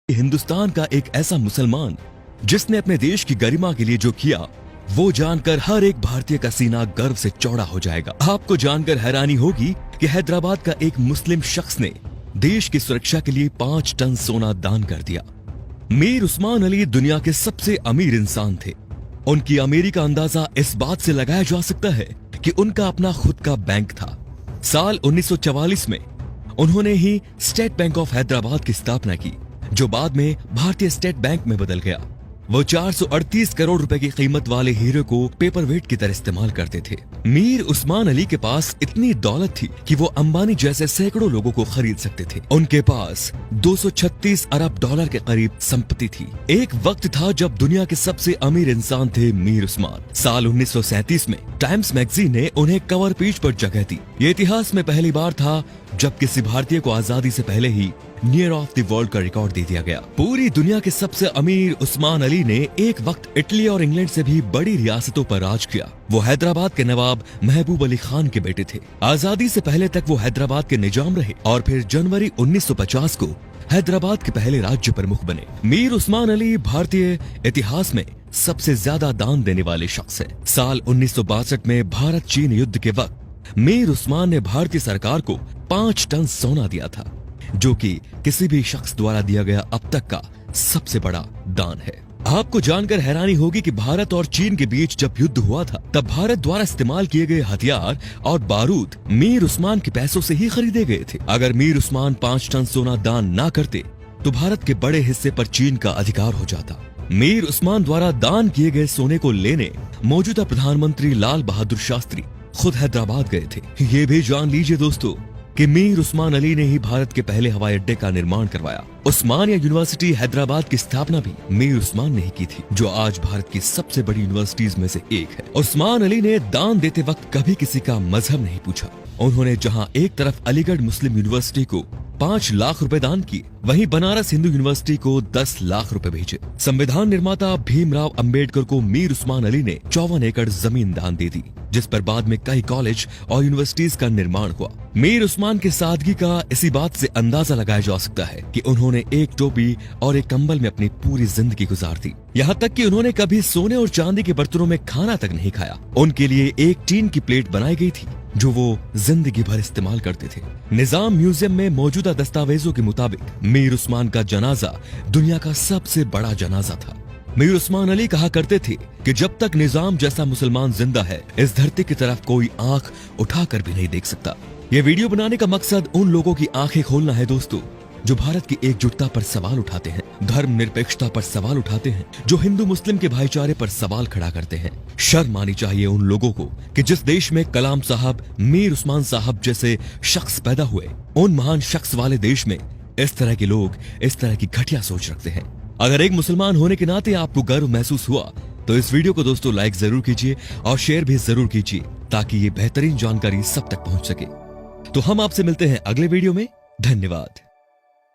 हिंदुस्तान का एक ऐसा मुसलमान जिसने अपने देश की गरिमा के लिए जो किया, वो जानकर हर एक भारतीय का सीना गर्व से चौड़ा हो जाएगा। आपको जानकर हैरानी होगी कि हैदराबाद का एक मुस्लिम शख्स ने देश की सुरक्षा के लिए 5 टन सोना दान कर दिया। मीर उस्मान अली दुनिया के सबसे अमीर इंसान थे। उनकी अमीरी का अंदाजा इस बात से लगाया जा सकता है कि उनका अपना खुद का बैंक था। साल 1944 में उन्होंने ही स्टेट बैंक ऑफ हैदराबाद की स्थापना की, जो बाद में भारतीय स्टेट बैंक में बदल गया। वो 438 करोड़ रुपए की कीमत वाले हीरे को पेपर वेट की तरह इस्तेमाल करते थे। मीर उस्मान अली के पास इतनी दौलत थी कि वो अंबानी जैसे सैकड़ों लोगों को खरीद सकते थे। उनके पास 236 अरब डॉलर के करीब संपत्ति थी। एक वक्त था जब दुनिया के सबसे अमीर इंसान थे मीर उस्मान। साल 1937 में टाइम्स मैगजीन ने उन्हें कवर पेज पर जगह दी। ये इतिहास में पहली बार था जब किसी भारतीय को आजादी से पहले ही नियर ऑफ द वर्ल्ड का रिकॉर्ड दे दिया गया। पूरी दुनिया के सबसे अमीर उस्मान अली ने एक वक्त इटली और इंग्लैंड से भी बड़ी रियासतों पर राज किया। वो हैदराबाद के नवाब महबूब अली खान के बेटे थे। आजादी से पहले तक वो हैदराबाद के निजाम रहे और फिर जनवरी 1950 को हैदराबाद के पहले राज्य प्रमुख बने। मीर उस्मान अली भारतीय इतिहास में सबसे ज्यादा दान देने वाले शख्स है। साल 1962 में भारत चीन युद्ध के वक्त मीर उस्मान ने भारतीय सरकार को 5 टन सोना दिया था, जो कि किसी भी शख्स द्वारा दिया गया अब तक का सबसे बड़ा दान है। आपको जानकर हैरानी होगी कि भारत और चीन के बीच जब युद्ध हुआ था, तब भारत द्वारा इस्तेमाल किए गए हथियार और बारूद मीर उस्मान के पैसों से ही खरीदे गए थे। अगर मीर उस्मान 5 टन सोना दान ना करते तो भारत के बड़े हिस्से पर चीन का अधिकार हो जाता। मीर उस्मान द्वारा दान किए गए सोने को लेने मौजूदा प्रधानमंत्री लाल बहादुर शास्त्री खुद हैदराबाद गए थे। ये भी जान लीजिए दोस्तों कि मीर उस्मान अली ने ही भारत के पहले हवाई अड्डे का निर्माण करवाया। उस्मानिया यूनिवर्सिटी हैदराबाद की स्थापना भी मीर उस्मान ने ही की थी, जो आज भारत की सबसे बड़ी यूनिवर्सिटीज में से एक है। उस्मान अली ने दान देते वक्त कभी किसी का मजहब नहीं पूछा। उन्होंने जहां एक तरफ अलीगढ़ मुस्लिम यूनिवर्सिटी को 5 लाख रुपए दान किए, वहीं बनारस हिंदू यूनिवर्सिटी को 10 लाख रुपए भेजे। संविधान निर्माता भीमराव अंबेडकर को मीर उस्मान अली ने 54 एकड़ जमीन दान दे दी, जिस पर बाद में कई कॉलेज और यूनिवर्सिटीज का निर्माण हुआ। मीर उस्मान की सादगी का इसी बात से अंदाजा लगाया जा सकता है कि उन्होंने एक टोपी और एक कंबल में अपनी पूरी जिंदगी गुजार दी। यहाँ तक कि उन्होंने कभी सोने और चांदी के बर्तनों में खाना तक नहीं खाया। उनके लिए एक टीन की प्लेट बनाई गई थी, जो वो जिंदगी भर इस्तेमाल करते थे। निजाम म्यूजियम में मौजूदा दस्तावेजों के मुताबिक मीर उस्मान का जनाजा दुनिया का सबसे बड़ा जनाजा था। मीर उस्मान अली कहा करते थे कि जब तक निजाम जैसा मुसलमान जिंदा है, इस धरती की तरफ कोई आंख उठाकर भी नहीं देख सकता। ये वीडियो बनाने का मकसद उन लोगों की आंखें खोलना है दोस्तों, जो भारत की एकजुटता पर सवाल उठाते हैं, धर्म निरपेक्षता पर सवाल उठाते हैं, जो हिंदू मुस्लिम के भाईचारे पर सवाल खड़ा करते हैं। शर्म आनी चाहिए उन लोगों को कि जिस देश में कलाम साहब, मीर उस्मान साहब जैसे शख्स पैदा हुए, उन महान शख्स वाले देश में इस तरह के लोग इस तरह की घटिया सोच रखते हैं। अगर एक मुसलमान होने के नाते आपको गर्व महसूस हुआ तो इस वीडियो को दोस्तों लाइक जरूर कीजिए और शेयर भी जरूर कीजिए, ताकि ये बेहतरीन जानकारी सब तक पहुंच सके। तो हम आपसे मिलते हैं अगले वीडियो में। धन्यवाद।